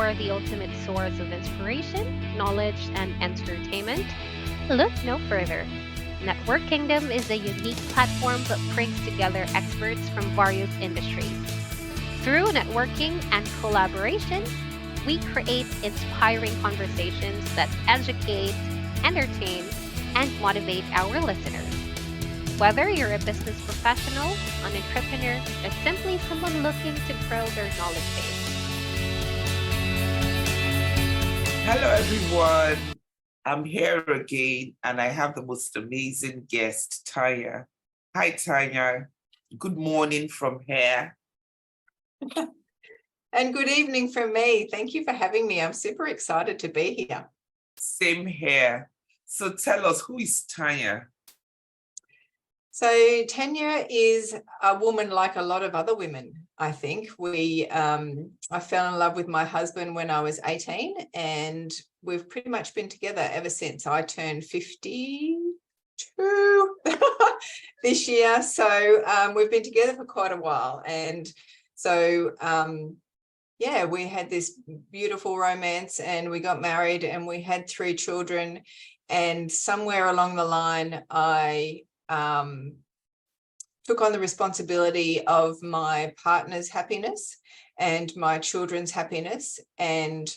for the ultimate source of inspiration, knowledge, and entertainment, look no further. Network Kingdom is a unique platform that brings together experts from various industries. Through networking and collaboration, we create inspiring conversations that educate, entertain, and motivate our listeners. Whether you're a business professional, an entrepreneur, or simply someone looking to grow their knowledge base. Hello, everyone. I'm here again, and I have the most amazing guest, Tanya. Hi, Tanya. Good morning from here. And good evening from me. Thank you for having me. I'm super excited to be here. Same here. So tell us, who is Tanya? So Tanya is a woman like a lot of other women, I think. I fell in love with my husband when I was 18, and we've pretty much been together ever since. I turned 52 this year. So we've been together for quite a while. And so, we had this beautiful romance, and we got married, and we had 3 children. And somewhere along the line, I took on the responsibility of my partner's happiness and my children's happiness. And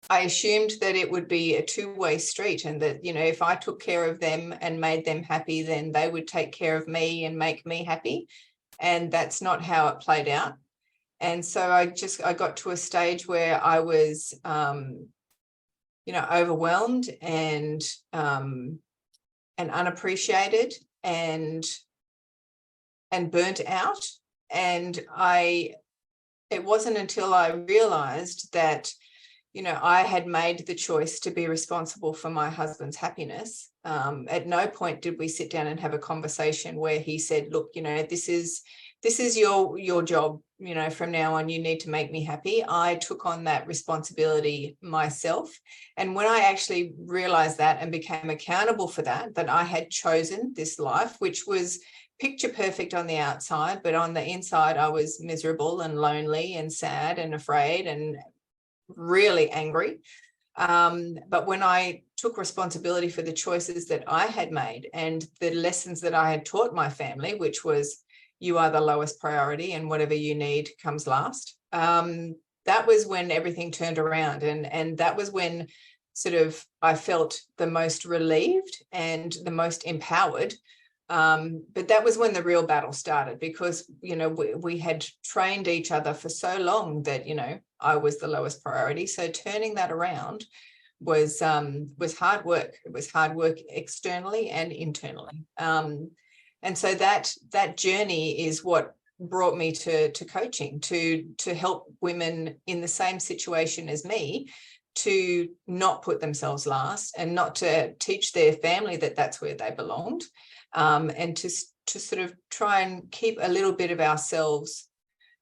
I assumed that it would be a two-way street, and that, if I took care of them and made them happy, then they would take care of me and make me happy. And that's not how it played out. And so I got to a stage where I was, overwhelmed and unappreciated and burnt out. And it wasn't until I realized that, I had made the choice to be responsible for my husband's happiness. At no point did we sit down and have a conversation where he said, look, this is your job, from now on, you need to make me happy. I took on that responsibility myself. And when I actually realized that and became accountable for that I had chosen this life, which was picture perfect on the outside, but on the inside, I was miserable and lonely and sad and afraid and really angry. But when I took responsibility for the choices that I had made and the lessons that I had taught my family, which was, you are the lowest priority and whatever you need comes last. That was when everything turned around. And that was when sort of I felt the most relieved and the most empowered. But that was when the real battle started, because, we had trained each other for so long that, I was the lowest priority. So turning that around was hard work. It was hard work externally and internally. And so that journey is what brought me to coaching, to help women in the same situation as me to not put themselves last and not to teach their family that that's where they belonged, and to sort of try and keep a little bit of ourselves,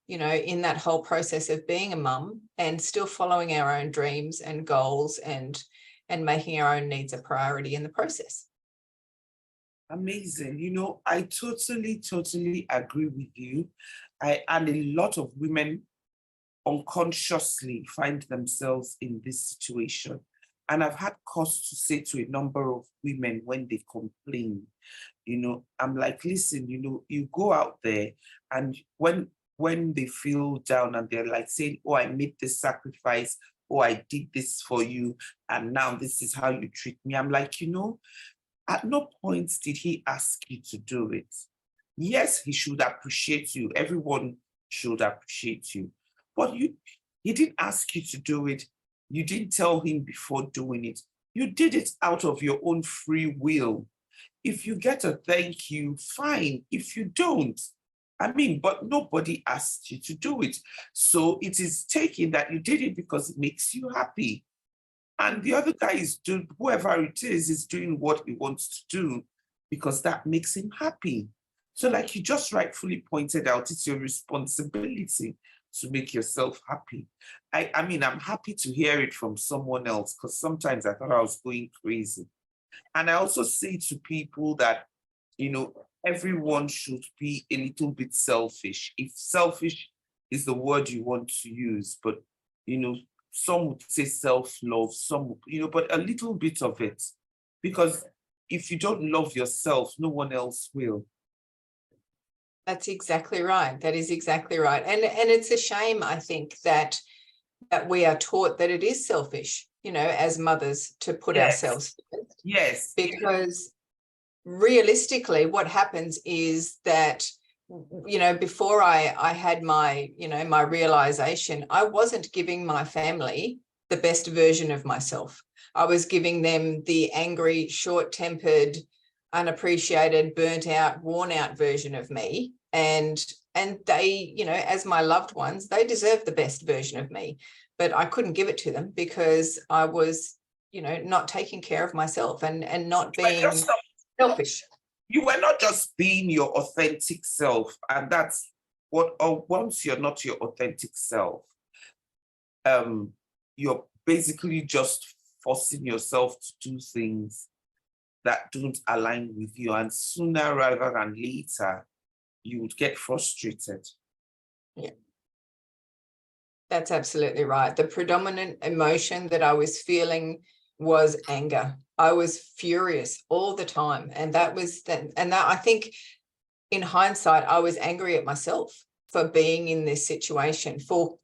in that whole process of being a mum and still following our own dreams and goals and making our own needs a priority in the process. Amazing. I totally agree with you. And a lot of women unconsciously find themselves in this situation. And I've had cause to say to a number of women when they complain, I'm like, listen, you go out there, and when they feel down and they're like saying, oh, I made this sacrifice, oh, I did this for you, and now this is how you treat me. I'm like, at no point did he ask you to do it. Yes, he should appreciate you. Everyone should appreciate you. But he didn't ask you to do it. You didn't tell him before doing it. You did it out of your own free will. If you get a thank you, fine. If you don't, but nobody asked you to do it. So it is taken that you did it because it makes you happy. And the other guy is doing, whoever it is doing what he wants to do because that makes him happy. So like you just rightfully pointed out, it's your responsibility to make yourself happy. I'm happy to hear it from someone else, because sometimes I thought I was going crazy. And I also say to people that, everyone should be a little bit selfish. If selfish is the word you want to use, but, some would say self-love, some, but a little bit of it. Because if you don't love yourself, no one else will. That's exactly right. That is exactly right. And it's a shame, I think, that we are taught that it is selfish, as mothers, to put ourselves first. Yes. Because realistically, what happens is that, before I had my, my realization, I wasn't giving my family the best version of myself. I was giving them the angry, short-tempered, unappreciated, burnt out, worn out version of me. And they, as my loved ones, they deserve the best version of me. But I couldn't give it to them because I was, not taking care of myself and not being selfish. You were not just being your authentic self. And that's once you're not your authentic self, you're basically just forcing yourself to do things that don't align with you. And sooner rather than later, you would get frustrated. Yeah. That's absolutely right. The predominant emotion that I was feeling was anger. I was furious all the time. And that I think in hindsight, I was angry at myself for being in this situation, for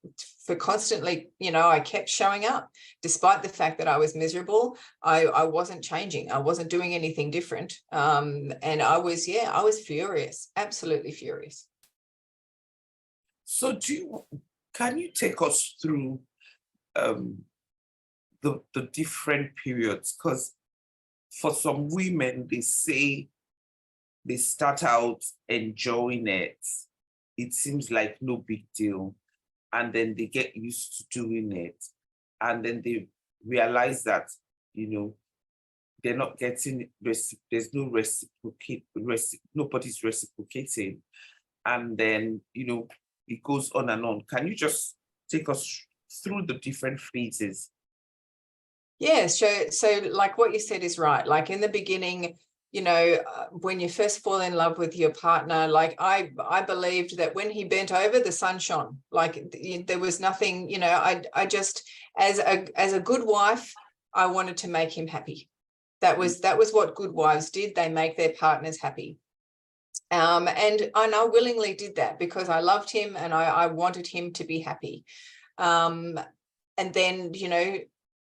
constantly, I kept showing up despite the fact that I was miserable. I wasn't changing. I wasn't doing anything different. And I was furious, absolutely furious. So can you take us through the different periods? Because for some women, they say they start out enjoying it. It seems like no big deal. And then they get used to doing it. And then they realize that, they're not getting, there's no nobody's reciprocating. And then, it goes on and on. Can you just take us through the different phases? Yeah, so like what you said is right. Like in the beginning, when you first fall in love with your partner, like I believed that when he bent over, the sun shone. Like there was nothing, I just, as a good wife, I wanted to make him happy. That was what good wives did. They make their partners happy. And I willingly did that because I loved him and I wanted him to be happy. And then,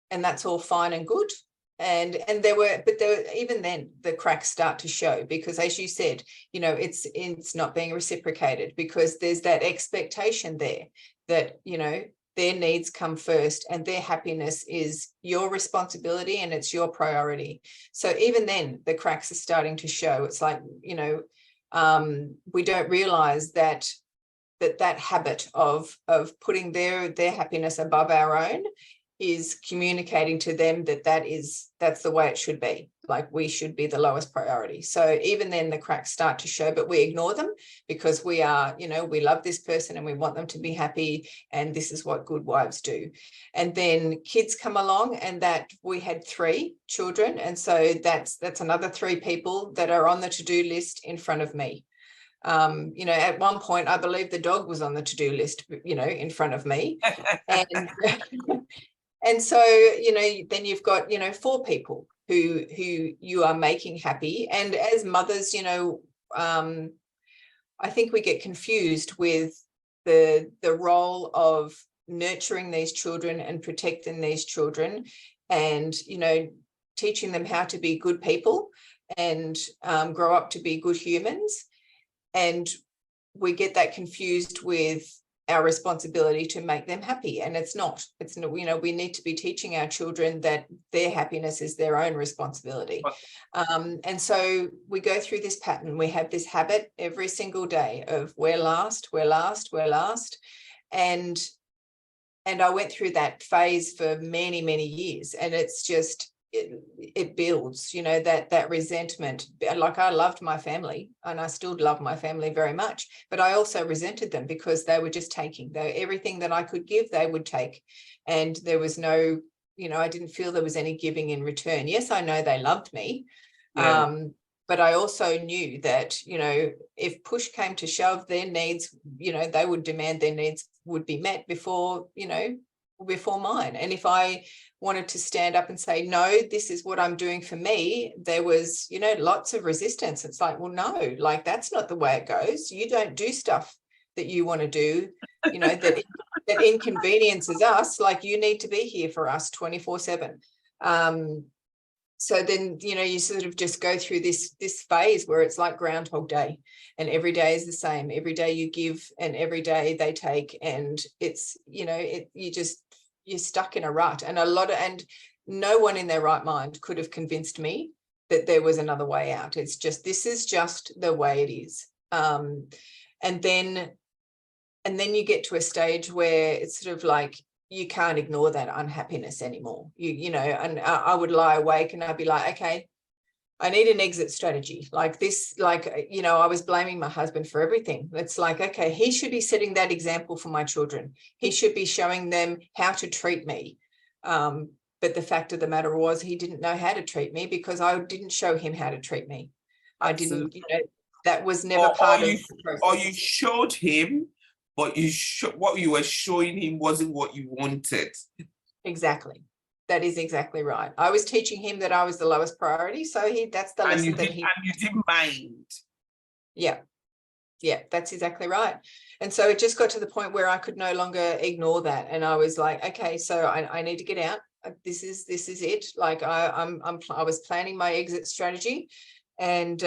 and that's all fine and good. And there were even then the cracks start to show because, as you said, it's not being reciprocated because there's that expectation there that, their needs come first and their happiness is your responsibility and it's your priority. So even then the cracks are starting to show. It's like, we don't realize that habit of putting their happiness above our own is communicating to them that's the way it should be. Like we should be the lowest priority. So even then the cracks start to show, but we ignore them because we are, we love this person and we want them to be happy. And this is what good wives do. And then kids come along and that we had 3 children. And so that's another 3 people that are on the to-do list in front of me. At one point, I believe the dog was on the to-do list, in front of me. And so, then you've got, 4 people who you are making happy. And as mothers, I think we get confused with the role of nurturing these children and protecting these children and, teaching them how to be good people and grow up to be good humans. And we get that confused with our responsibility to make them happy. And it's not, we need to be teaching our children that their happiness is their own responsibility. And so we go through this pattern. We have this habit every single day of we're last. And I went through that phase for many, many years. And it's just, it builds, that resentment. Like I loved my family and I still love my family very much, but I also resented them because they were just taking everything that I could give, they would take. And there was no, I didn't feel there was any giving in return. Yes, I know they loved me. Yeah. But I also knew that, if push came to shove, their needs, they would demand their needs would be met before, before mine. And if I wanted to stand up and say, no, this is what I'm doing for me, there was, lots of resistance. It's like, well, no, like that's not the way it goes. You don't do stuff that you want to do, that inconveniences us. Like, you need to be here for us 24/7. So then, you sort of just go through this phase where it's like Groundhog Day, and every day is the same. Every day you give and every day they take, and it's, you're stuck in a rut. And no one in their right mind could have convinced me that there was another way out. It's just, this is just the way it is. And then you get to a stage where it's sort of like, you can't ignore that unhappiness anymore. And I would lie awake and I'd be like, okay, I need an exit strategy. Like this, I was blaming my husband for everything. It's like, okay, he should be setting that example for my children. He should be showing them how to treat me. But the fact of the matter was, he didn't know how to treat me because I didn't show him how to treat me. Absolutely. I didn't, that was never part of the process. Or you showed him, but what you were showing him wasn't what you wanted. Exactly. That is exactly right. I was teaching him that I was the lowest priority. So that's the lesson that he... And you didn't mind. Yeah. Yeah, that's exactly right. And so it just got to the point where I could no longer ignore that. And I was like, okay, so I need to get out. This is it. Like I was planning my exit strategy, and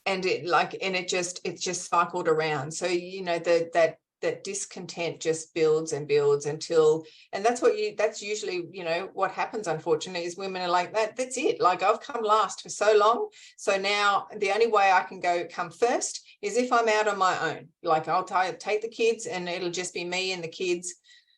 it just cycled around. So, that discontent just builds and builds until, and that's usually, what happens, unfortunately, is women are like, that's it. Like, I've come last for so long. So now the only way I can come first is if I'm out on my own. Like, I'll take the kids and it'll just be me and the kids.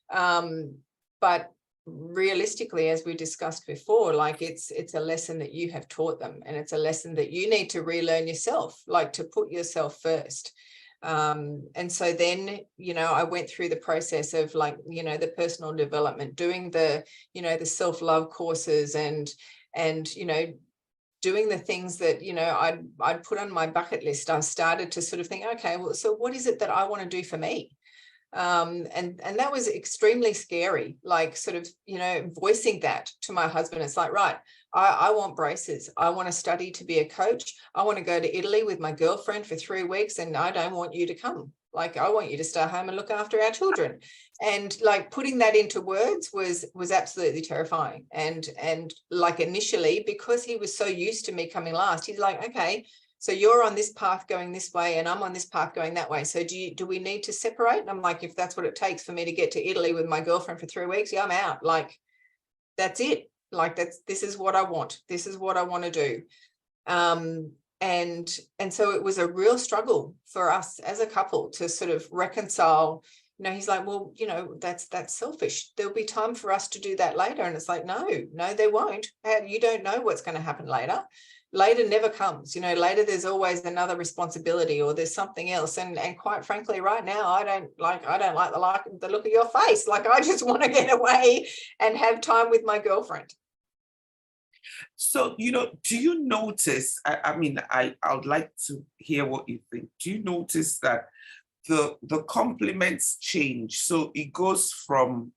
But realistically, as we discussed before, like it's a lesson that you have taught them, and it's a lesson that you need to relearn yourself, like to put yourself first. And so then, I went through the process of the personal development, doing the self-love courses and doing the things that, I'd put on my bucket list. I started to sort of think, okay, well, so what is it that I want to do for me? And that was extremely scary, like sort of, voicing that to my husband. It's like, right, I want braces. I want to study to be a coach. I want to go to Italy with my girlfriend for 3 weeks, and I don't want you to come. Like, I want you to stay home and look after our children. And like putting that into words was absolutely terrifying. And like initially, because he was so used to me coming last, he's like, okay, so you're on this path going this way and I'm on this path going that way. So do we need to separate? And I'm like, if that's what it takes for me to get to Italy with my girlfriend for 3 weeks, yeah, I'm out. Like, that's it. Like, this is what I want. This is what I want to do. And so it was a real struggle for us as a couple to sort of reconcile. He's like, well, that's selfish. There'll be time for us to do that later. And it's like, no, there won't. You don't know what's going to happen later. Later never comes. Later there's always another responsibility, or there's something else. And quite frankly, right now, I don't like the look of your face. Like, I just want to get away and have time with my girlfriend. So, do you notice, I would like to hear what you think. Do you notice that the compliments change? So it goes from,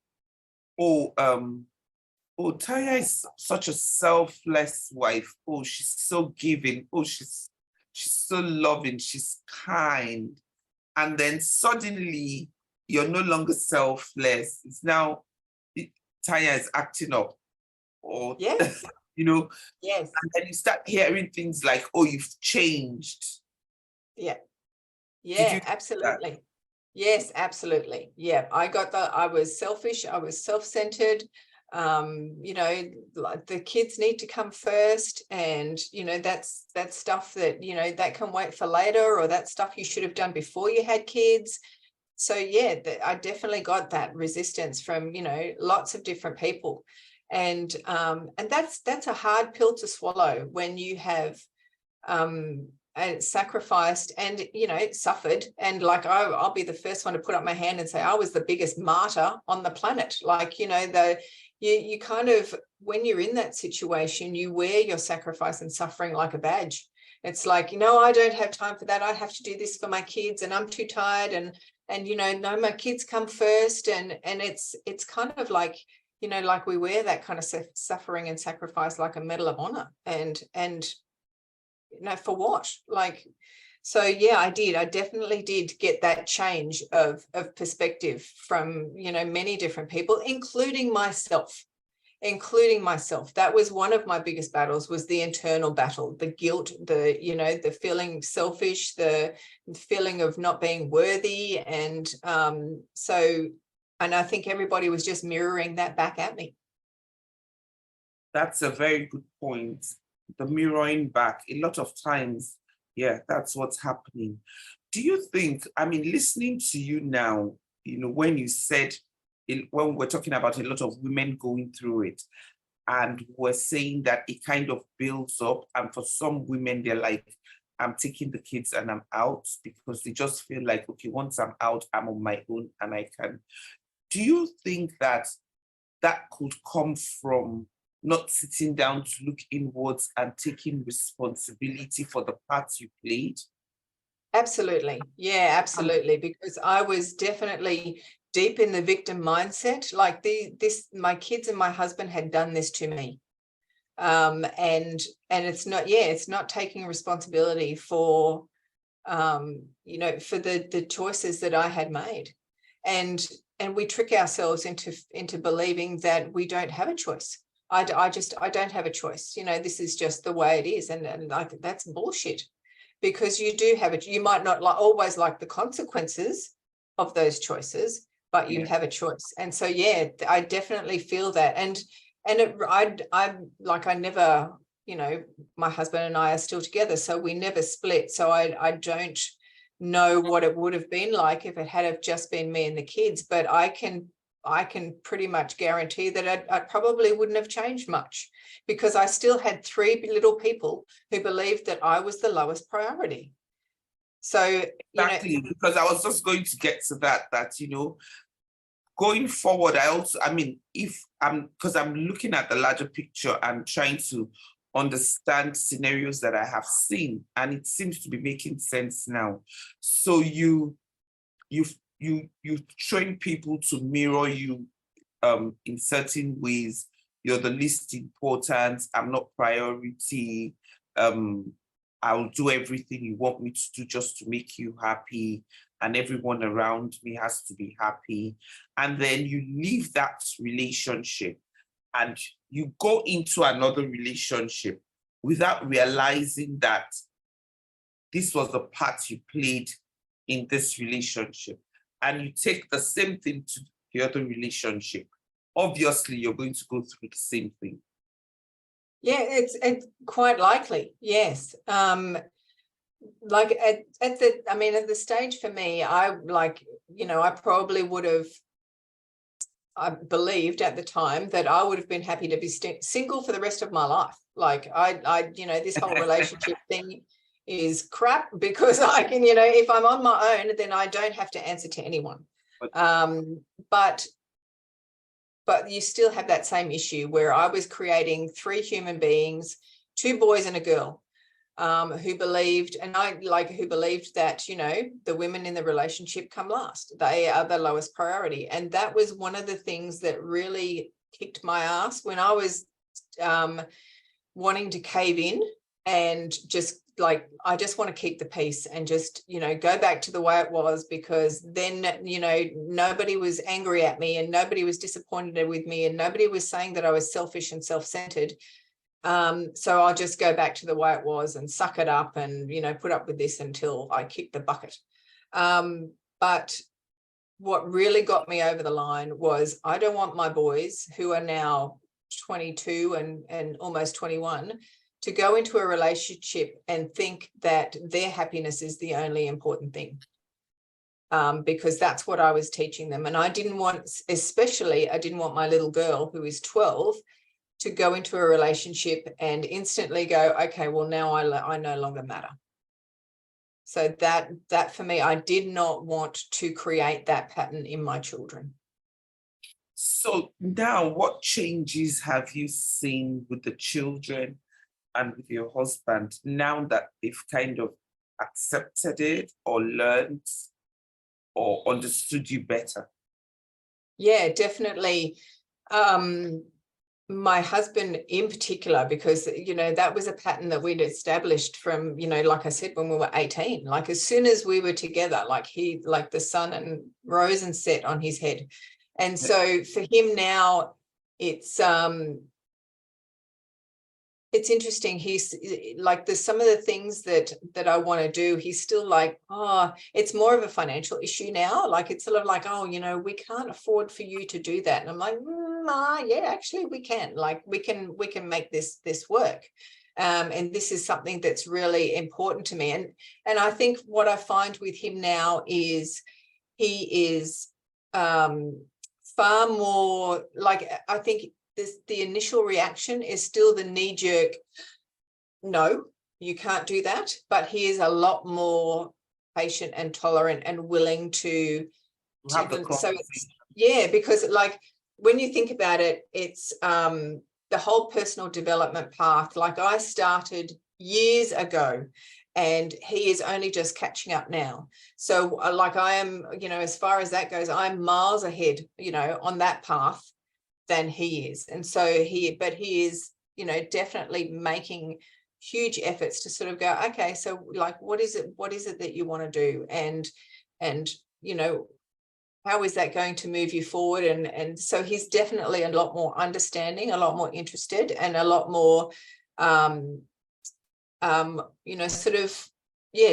Tanya is such a selfless wife. Oh, she's so giving. Oh, she's so loving. She's kind. And then suddenly you're no longer selfless. It's now Tanya is acting up. Or, yes. Yes. And then you start hearing things like, oh, you've changed. Yeah. Yeah, absolutely. Yes, absolutely. Yeah. I was selfish. I was self-centered. The kids need to come first, and that's stuff that that can wait for later, or that stuff you should have done before you had kids. So yeah, I definitely got that resistance from lots of different people, and that's a hard pill to swallow when you have sacrificed and suffered. And like I'll be the first one to put up my hand and say I was the biggest martyr on the planet. Like you kind of, when you're in that situation, you wear your sacrifice and suffering like a badge. It's like, I don't have time for that. I have to do this for my kids, and I'm too tired, and and no, my kids come first, and it's kind of like, like we wear that kind of suffering and sacrifice like a medal of honor, and for what? Like, so yeah, I definitely did get that change of perspective from many different people, including myself. That was one of my biggest battles, was the internal battle, the guilt, the feeling selfish, the feeling of not being worthy. And and I think everybody was just mirroring that back at me. That's a very good point. The mirroring back, a lot of times, yeah, that's what's happening. Do you think, I mean, listening to you now, when you said, when we're talking about a lot of women going through it, and we're saying that it kind of builds up, and for some women, they're like, I'm taking the kids and I'm out, because they just feel like, okay, once I'm out, I'm on my own and I can. Do you think that that could come from not sitting down to look inwards and taking responsibility for the part you played? Absolutely. Yeah, absolutely. Because I was definitely deep in the victim mindset. Like my kids and my husband had done this to me. And it's not taking responsibility for, for the choices that I had made. And we trick ourselves into believing that we don't have a choice. I don't have a choice. This is just the way it is. And like, that's bullshit. Because you do have it. You might not always like the consequences of those choices, but you have a choice. And so, yeah, I definitely feel that. And I never, my husband and I are still together, so we never split. So I don't know what it would have been like if it had have just been me and the kids, but I can pretty much guarantee that I probably wouldn't have changed much, because I still had three little people who believed that I was the lowest priority. So, Exactly, because I was just going to get to that, going forward, because I'm looking at the larger picture and trying to understand scenarios that I have seen, and it seems to be making sense now. So you train people to mirror you in certain ways. You're the least important, I'm not priority, I'll do everything you want me to do just to make you happy, and everyone around me has to be happy. And then you leave that relationship and you go into another relationship without realizing that this was the part you played in this relationship. And you take the same thing to the other relationship. Obviously, you're going to go through the same thing. Yeah, it's quite likely, yes. Like at the stage for me, I probably would have, I believed at the time that I would have been happy to be single for the rest of my life. Like this whole relationship thing is crap, because I can, if I'm on my own, then I don't have to answer to anyone. But you still have that same issue where I was creating three human beings, two boys and a girl, who believed that, the women in the relationship come last. They are the lowest priority. And that was one of the things that really kicked my ass when I was wanting to cave in and just like, I just want to keep the peace and just, go back to the way it was, because then, nobody was angry at me and nobody was disappointed with me and nobody was saying that I was selfish and self-centered. So I'll just go back to the way it was and suck it up and, put up with this until I kick the bucket. But what really got me over the line was, I don't want my boys, who are now 22 and almost 21, to go into a relationship and think that their happiness is the only important thing. Because that's what I was teaching them. And I didn't want my little girl, who is 12, to go into a relationship and instantly go, okay, well, now I no longer matter. So that for me, I did not want to create that pattern in my children. So now, what changes have you seen with the children and with your husband now that they've kind of accepted it or learned or understood you better? Yeah, definitely. My husband in particular, because, that was a pattern that we'd established from, like I said, when we were 18, like as soon as we were together, like the sun and rose and set on his head. And so for him now, it's interesting. He's like, there's some of the things that I want to do. He's still like, it's more of a financial issue now. Like, it's sort of like, we can't afford for you to do that. And I'm like, yeah, actually we can. Like, we can make this work. And this is something that's really important to me. And I think what I find with him now is he is far more like, I think the initial reaction is still the knee-jerk, no, you can't do that, but he is a lot more patient and tolerant and willing to Have the so because like when you think about it, it's the whole personal development path. Like, I started years ago and he is only just catching up now. So like, I am, as far as that goes, I'm miles ahead, on that path than he is. And so he is, definitely making huge efforts to sort of go, okay, so like, what is it that you want to do? And how is that going to move you forward? And so he's definitely a lot more understanding, a lot more interested, and a lot more, sort of,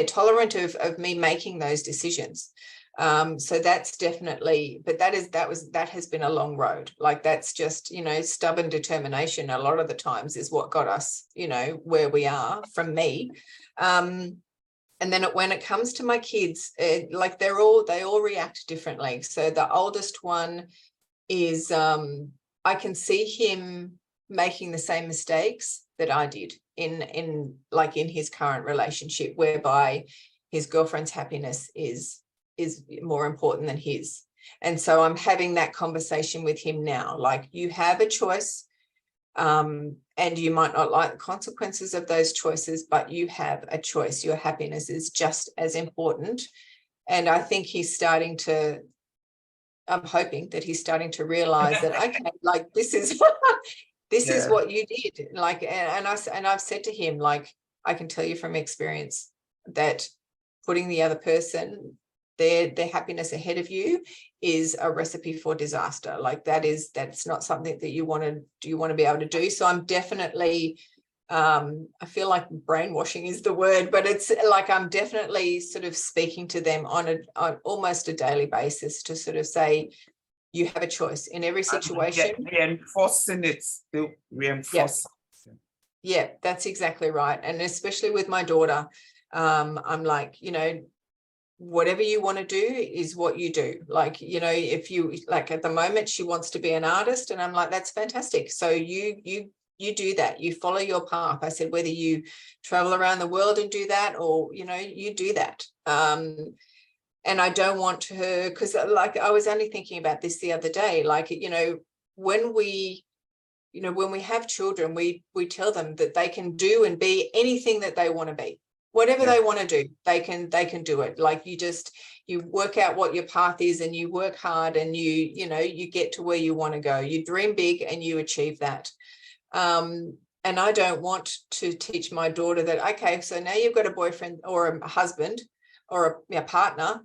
tolerant of me making those decisions. So that's definitely, but that has been a long road. Like, that's just, stubborn determination a lot of the times is what got us, where we are, from me. And then when it comes to my kids, like they all react differently. So the oldest one is, I can see him making the same mistakes that I did in his current relationship, whereby his girlfriend's happiness is more important than his. And so I'm having that conversation with him now. Like, you have a choice, and you might not like the consequences of those choices, but you have a choice. Your happiness is just as important. And I think I'm hoping that he's starting to realize that, okay, like, this is this is what you did. Like, and I've said to him, like, I can tell you from experience that putting the other person, their happiness ahead of you, is a recipe for disaster. Like, that's not something that you want to be able to do. So I'm definitely, I feel like brainwashing is the word, but it's like, I'm definitely sort of speaking to them on almost a daily basis to sort of say, you have a choice in every situation. Reinforcing it, still reinforcing. Yeah, that's exactly right. And especially with my daughter, I'm like, whatever you want to do is what you do. Like, if you, like, at the moment she wants to be an artist, and I'm like, that's fantastic. So you do that, you follow your path. I said, whether you travel around the world and do that, or, you do that. And I don't want her, because like, I was only thinking about this the other day, like, when we have children, we tell them that they can do and be anything that they want to be. Whatever they want to do, they can do it. Like, you work out what your path is, and you work hard, and you get to where you want to go. You dream big and you achieve that. And I don't want to teach my daughter that, okay, so now you've got a boyfriend or a husband or a partner.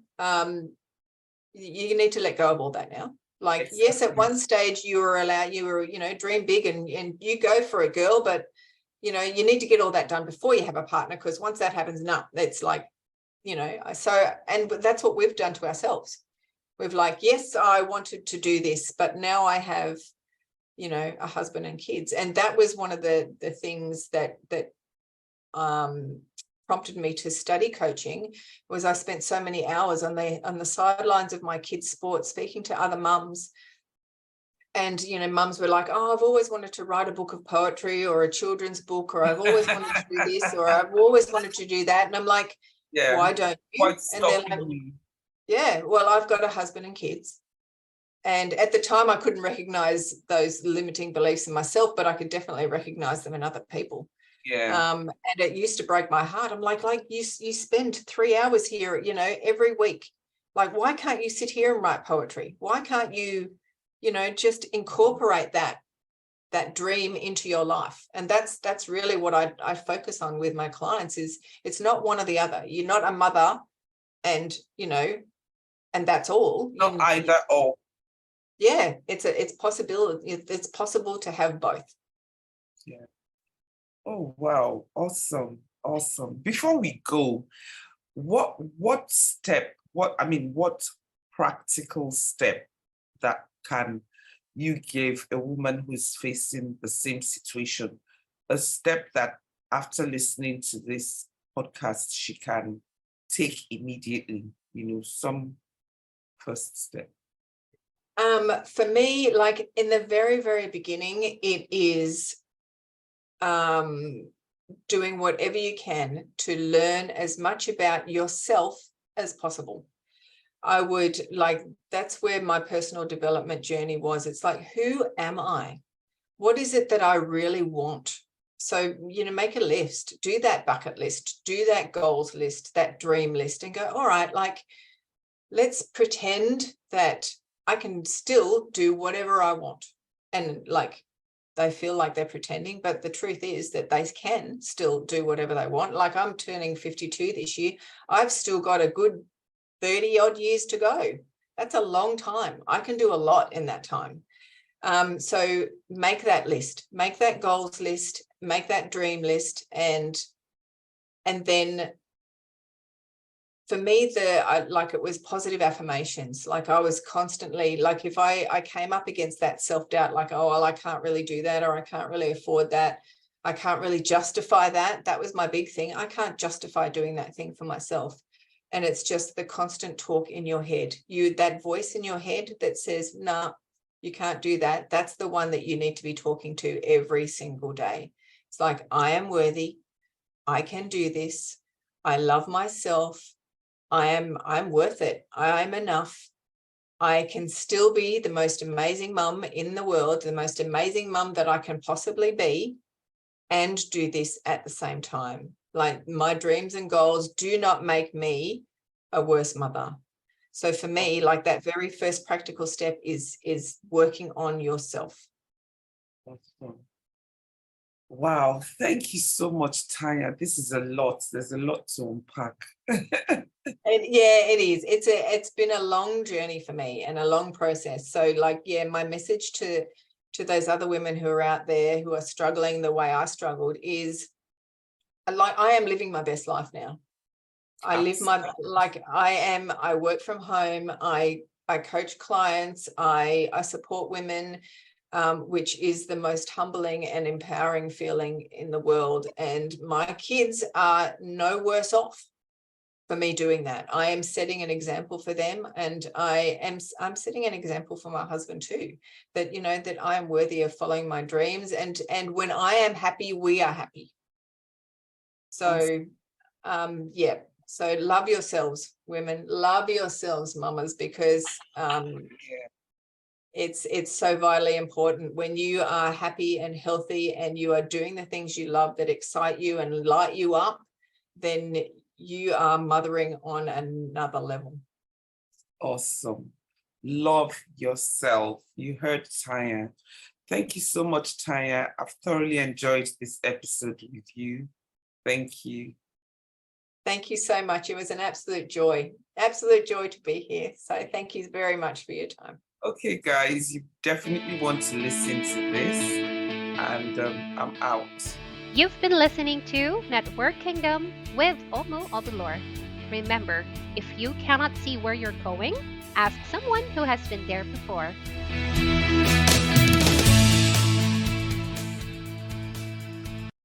You need to let go of all that now. Like, yes, at one stage you were dream big and you go for it, girl, but you need to get all that done before you have a partner, because once that happens, it's like, so, and that's what we've done to ourselves. We've like, yes, I wanted to do this, but now I have, a husband and kids. And that was one of the things that prompted me to study coaching, was I spent so many hours on the sidelines of my kids' sports, speaking to other mums. And, mums were like, oh, I've always wanted to write a book of poetry or a children's book, or I've always wanted to do this, or I've always wanted to do that. And I'm like, why don't you? And they're like, yeah, well, I've got a husband and kids. And at the time, I couldn't recognize those limiting beliefs in myself, but I could definitely recognize them in other people. Yeah. And it used to break my heart. I'm like you spend 3 hours here, every week Like, why can't you sit here and write poetry? Why can't you, just incorporate that dream into your life? And that's really what I focus on with my clients. Is it's not one or the other. You're not a mother and and that's all. Not either or. Yeah, it's possible. It's possible to have both. Yeah. Oh wow, awesome. Before we go, what practical step that can you give a woman who's facing the same situation, a step that after listening to this podcast she can take immediately, some first step? For me, like in the very, very beginning, it is doing whatever you can to learn as much about yourself as possible. I would that's where my personal development journey was. It's like, who am I? What is it that I really want? So, make a list, do that bucket list, do that goals list, that dream list, and go, all right, let's pretend that I can still do whatever I want. And they feel like they're pretending, but the truth is that they can still do whatever they want. Like, I'm turning 52 this year. I've still got a good 30 odd years to go. That's a long time. I can do a lot in that time. So make that list, make that goals list, make that dream list. And then for me, it was positive affirmations. Like, I was constantly, if I came up against that self-doubt, oh, well, I can't really do that, or I can't really afford that, I can't really justify that. That was my big thing. I can't justify doing that thing for myself. And it's just the constant talk in your head. That voice in your head that says, nah, you can't do that. That's the one that you need to be talking to every single day. It's like, I am worthy. I can do this. I love myself. I'm worth it. I'm enough. I can still be the most amazing mum in the world, the most amazing mum that I can possibly be, and do this at the same time. Like, my dreams and goals do not make me a worse mother. So for me, that very first practical step is working on yourself. Wow, thank you so much, Tanya. This is a lot. There's a lot to unpack. It is. It's been a long journey for me and a long process. So my message to those other women who are out there who are struggling the way I struggled is, I am living my best life now. I live I work from home. I coach clients. I support women, which is the most humbling and empowering feeling in the world. And my kids are no worse off for me doing that. I am setting an example for them, and I'm setting an example for my husband too, that that I am worthy of following my dreams, and when I am happy, we are happy. So so love yourselves, women, love yourselves, mamas, because it's so vitally important. When you are happy and healthy and you are doing the things you love that excite you and light you up, then you are mothering on another level. Awesome. Love yourself. You heard Tanya. Thank you so much, Tanya. I've thoroughly enjoyed this episode with you. Thank you. Thank you so much. It was an absolute joy to be here. So thank you very much for your time. Okay, guys, you definitely want to listen to this, and I'm out. You've been listening to Network Kingdom with Omo Obulor. Remember, if you cannot see where you're going, ask someone who has been there before.